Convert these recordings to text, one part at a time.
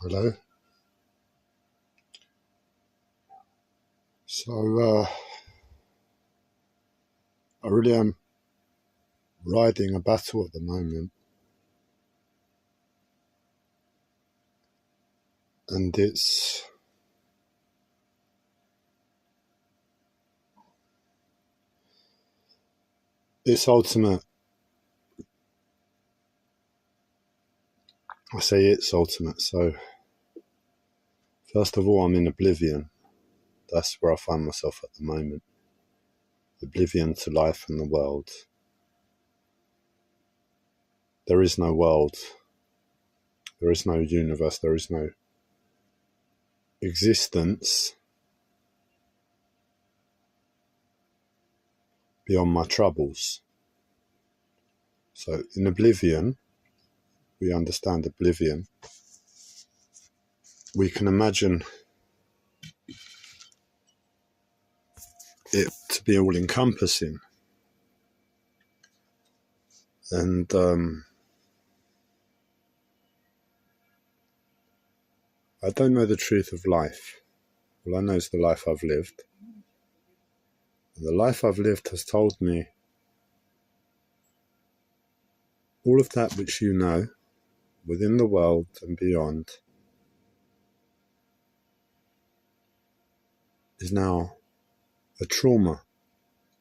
Hello. I really am riding a battle at the moment, and it's ultimate. I say it's ultimate. So first of all, I'm in oblivion. That's where I find myself at the moment. Oblivion to life and the world. There is no world. There is no universe. There is no existence beyond my troubles. So in oblivion, we understand oblivion. We can imagine it to be all encompassing. And I don't know the truth of life. All I know is the life I've lived. And the life I've lived has told me all of that which you know, within the world and beyond, is now a trauma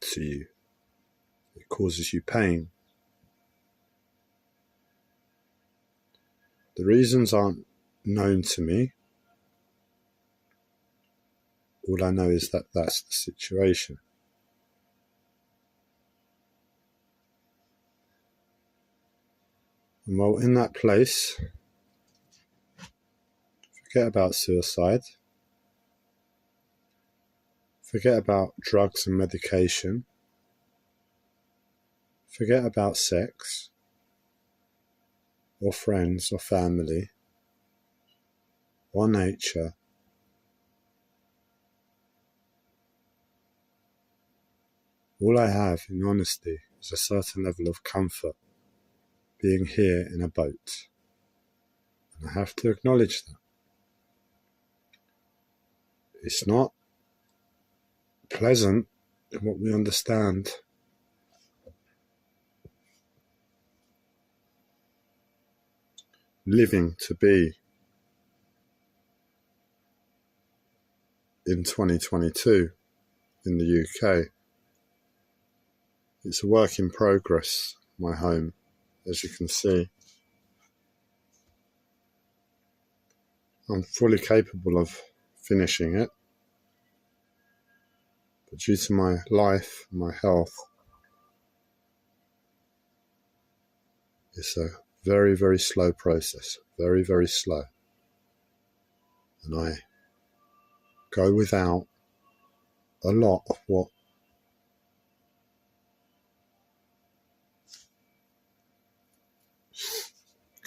to you. It causes you pain. The reasons aren't known to me. All I know is that that's the situation. And while in that place, forget about suicide. Forget about drugs and medication. Forget about sex, or friends, or family, or nature. All I have, in honesty, is a certain level of comfort being here in a boat. And I have to acknowledge that. It's not pleasant in what we understand. Living to be in 2022 in the UK. It's a work in progress, my home, as you can see. I'm fully capable of finishing it, but due to my life, my health, it's a very, very slow process, very, very slow. And I go without a lot of what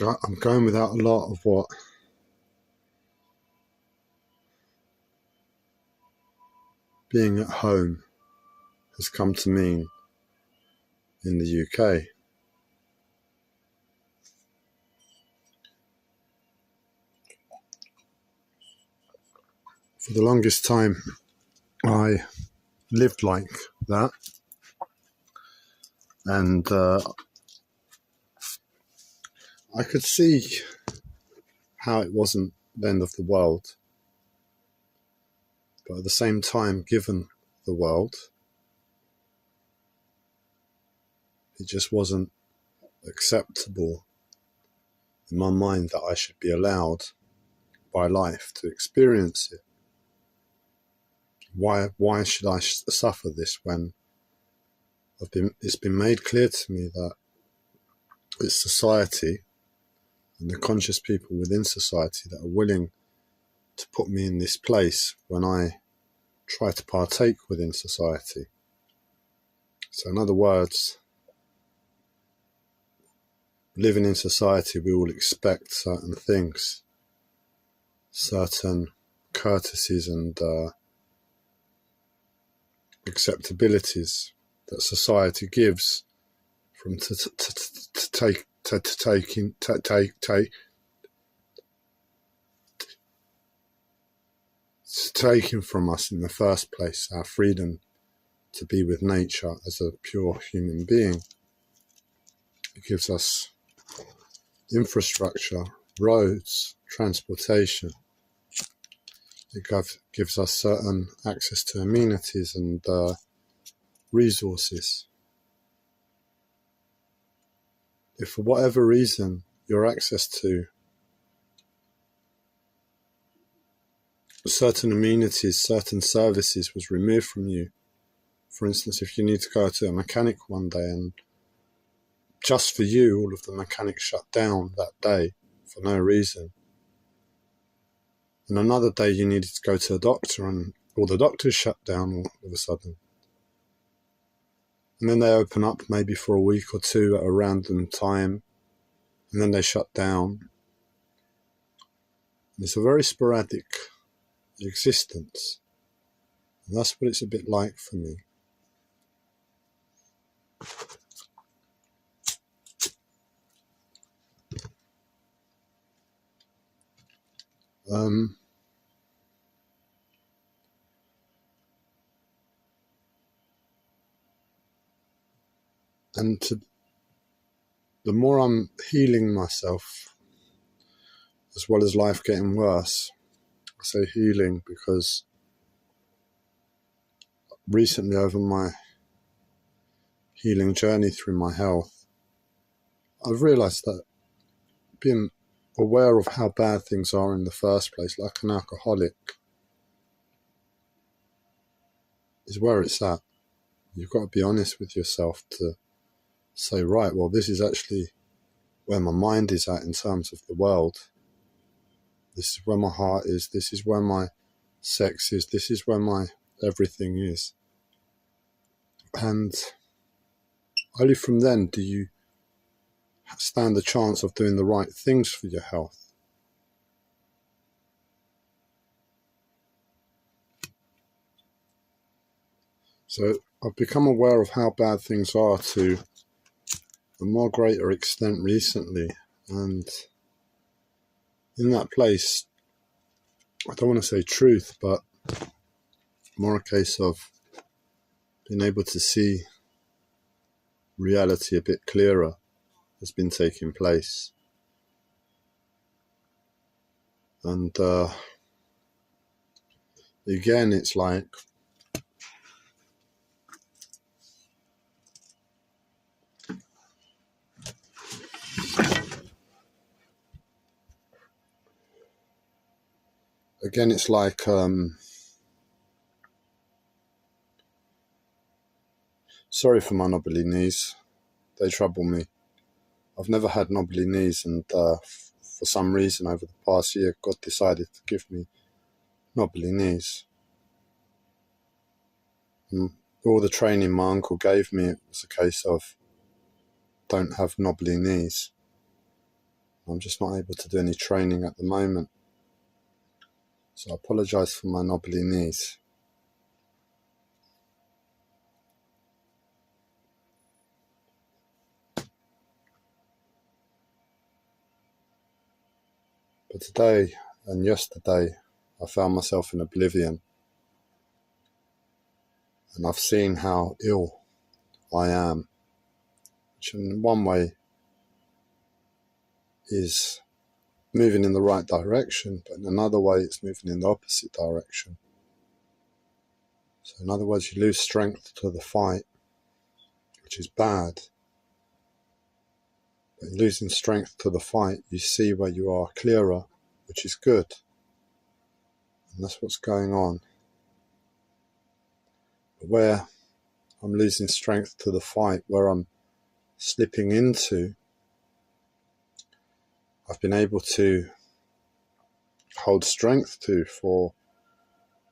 I'm going without a lot of what being at home has come to mean in the UK. For the longest time, I lived like that, and I could see how it wasn't the end of the world, but at the same time, given the world, it just wasn't acceptable in my mind that I should be allowed by life to experience it. Why should I suffer this when it's been made clear to me that it's society and the conscious people within society that are willing to put me in this place when I try to partake within society. So in other words, living in society, we all expect certain things, certain courtesies and acceptabilities that society gives from It's taken from us in the first place, our freedom to be with nature as a pure human being. It gives us infrastructure, roads, transportation. It gives us certain access to amenities and resources. If for whatever reason your access to certain amenities, certain services was removed from you, for instance, if you need to go to a mechanic one day and just for you all of the mechanics shut down that day for no reason, and another day you needed to go to a doctor and all the doctors shut down all of a sudden, and then they open up maybe for a week or two at a random time, and then they shut down. And it's a very sporadic existence, and that's what it's a bit like for me. And the more I'm healing myself, as well as life getting worse, I say healing because recently over my healing journey through my health, I've realised that being aware of how bad things are in the first place, like an alcoholic, is where it's at. You've got to be honest with yourself to say, right, well, this is actually where my mind is at in terms of the world. This is where my heart is. This is where my sex is. This is where my everything is. And only from then do you stand a chance of doing the right things for your health. So I've become aware of how bad things are to a more greater extent recently, and in that place, I don't want to say truth, but more a case of being able to see reality a bit clearer has been taking place. And again, it's like sorry for my knobbly knees, they trouble me. I've never had knobbly knees, and for some reason over the past year God decided to give me knobbly knees. And all the training my uncle gave me, it was a case of don't have knobbly knees. I'm just not able to do any training at the moment, so I apologise for my knobbly knees. But today and yesterday I found myself in oblivion, and I've seen how ill I am, which in one way is moving in the right direction, but in another way it's moving in the opposite direction. So in other words, you lose strength to the fight, which is bad. But in losing strength to the fight, you see where you are clearer, which is good. And that's what's going on. But where I'm losing strength to the fight, where I'm slipping into, I've been able to hold strength to for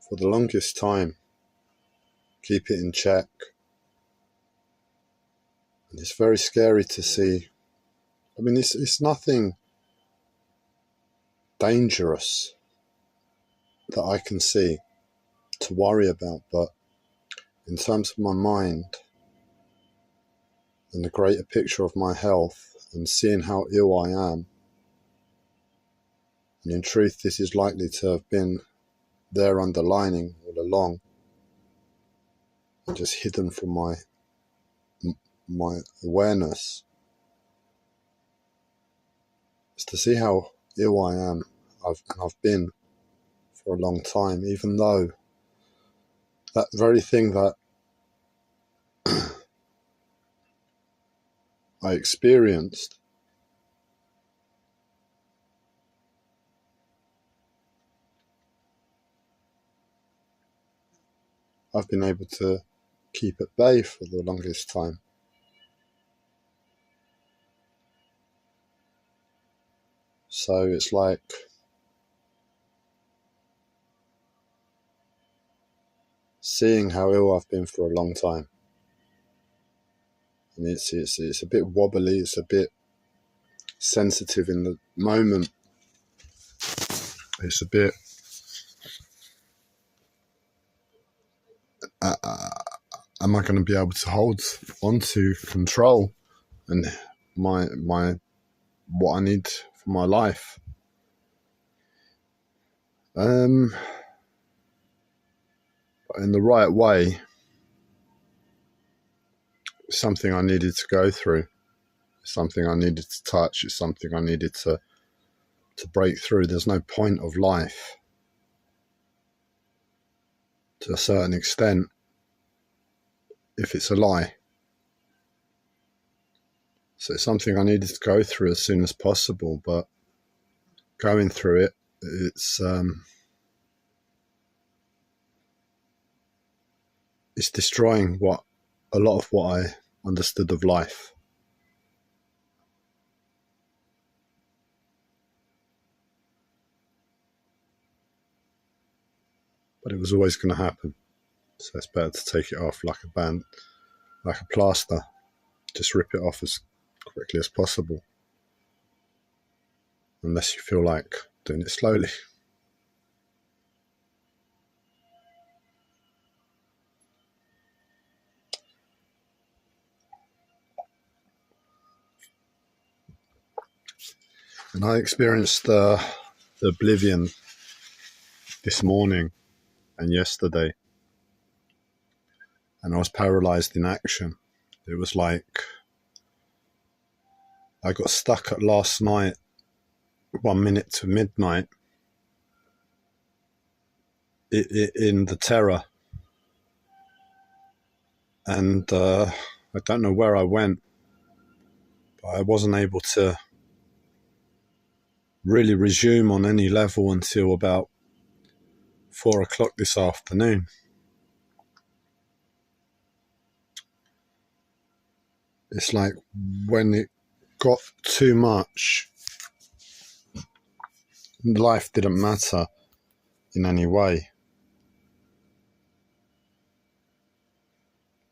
the longest time, keep it in check. And it's very scary to see. I mean, it's nothing dangerous that I can see to worry about, but in terms of my mind and the greater picture of my health and seeing how ill I am, and in truth this is likely to have been there underlining all along, and just hidden from my awareness, is to see how ill I am. I've been for a long time, even though that very thing that I experienced I've been able to keep at bay for the longest time. So it's like seeing how ill I've been for a long time. And it's a bit wobbly, it's a bit sensitive in the moment. It's a bit am I going to be able to hold on to control and my what I need for my life? But in the right way, it's something I needed to go through. It's something I needed to touch. It's something I needed to break through. There's no point of life, to a certain extent, if it's a lie. So it's something I needed to go through as soon as possible, but going through it, it's destroying a lot of what I understood of life. But it was always going to happen. So it's better to take it off like a plaster. Just rip it off as quickly as possible. Unless you feel like doing it slowly. And I experienced the oblivion this morning and yesterday. And I was paralyzed in action. It was like I got stuck at last night, 1 minute to midnight, in the terror. And I don't know where I went, but I wasn't able to really resume on any level until about 4 o'clock this afternoon. It's like when it got too much, life didn't matter in any way.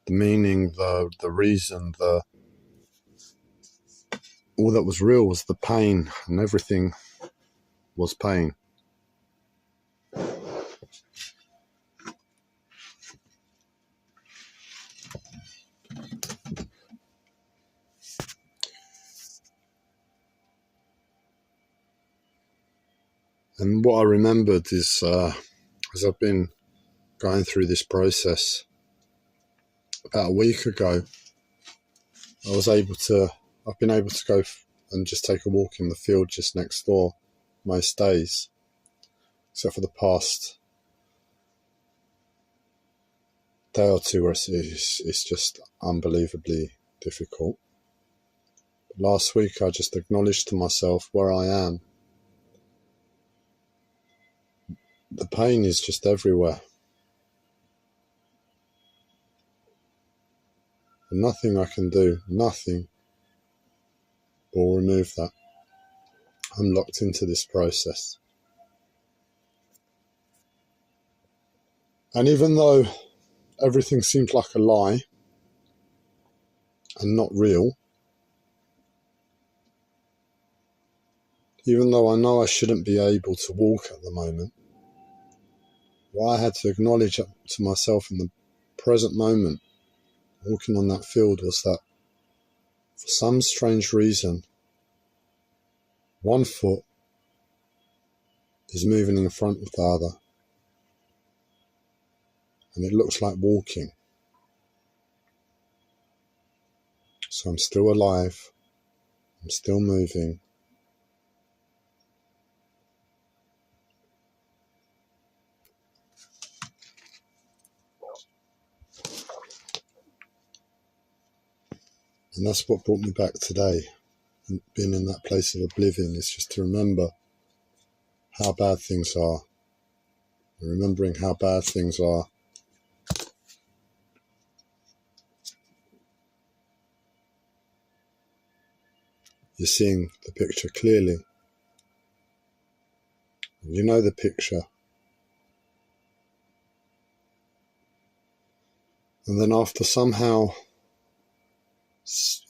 The meaning, the reason, all that was real was the pain, and everything was pain. And what I remembered is, as I've been going through this process, about a week ago, I've been able to go and just take a walk in the field just next door most days, except for the past day or two where it's just unbelievably difficult. But last week I just acknowledged to myself where I am. The pain is just everywhere. And nothing I can do, nothing will remove that. I'm locked into this process. And even though everything seems like a lie and not real, even though I know I shouldn't be able to walk at the moment, what I had to acknowledge to myself in the present moment, walking on that field, was that for some strange reason, one foot is moving in front of the other. and it looks like walking. So I'm still alive, I'm still moving. And that's what brought me back today. Being in that place of oblivion is just to remember how bad things are. And remembering how bad things are, you're seeing the picture clearly. You know the picture. And then after somehow,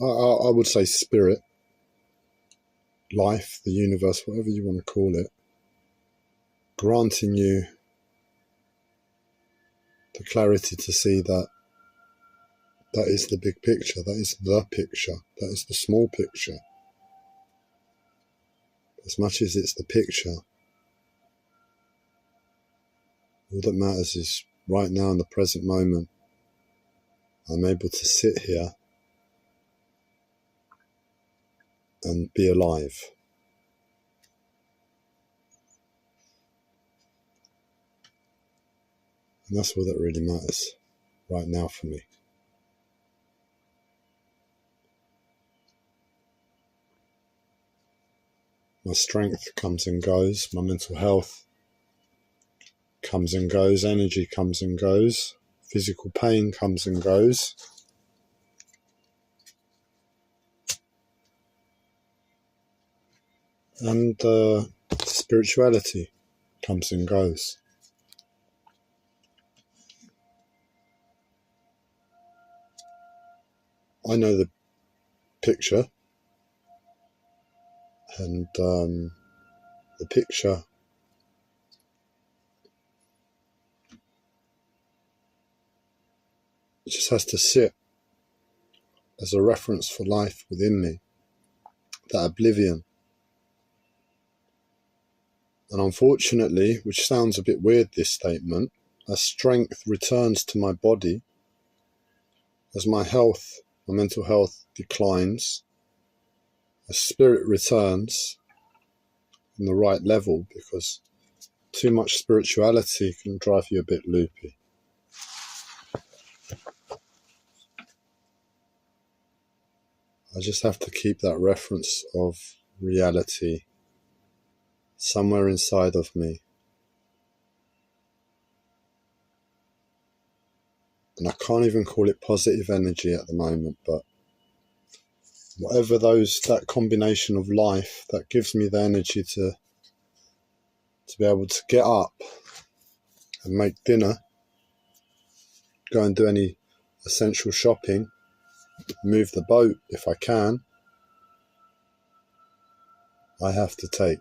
I would say spirit, life, the universe, whatever you want to call it, granting you the clarity to see that that is the big picture, that is the picture, that is the small picture. As much as it's the picture, all that matters is right now in the present moment, I'm able to sit here and be alive. And that's all that really matters right now for me. My strength comes and goes, my mental health comes and goes, energy comes and goes, physical pain comes and goes. And spirituality comes and goes. I know the picture, and the picture just has to sit as a reference for life within me, that oblivion. And unfortunately, which sounds a bit weird, this statement, as strength returns to my body, as my health, my mental health declines, as spirit returns in the right level, because too much spirituality can drive you a bit loopy. I just have to keep that reference of reality somewhere inside of me. And I can't even call it positive energy at the moment, but whatever that combination of life that gives me the energy to be able to get up and make dinner, go and do any essential shopping, move the boat if I can, I have to take.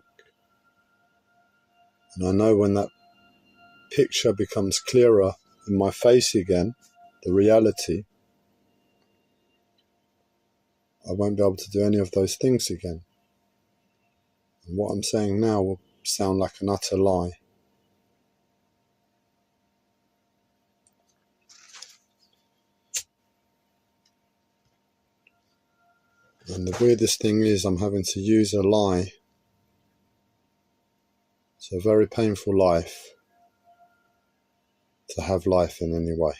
And I know when that picture becomes clearer in my face again, the reality, I won't be able to do any of those things again. And what I'm saying now will sound like an utter lie. And the weirdest thing is I'm having to use a lie. It's a very painful life to have life in any way.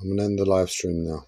I'm going to end the live stream now.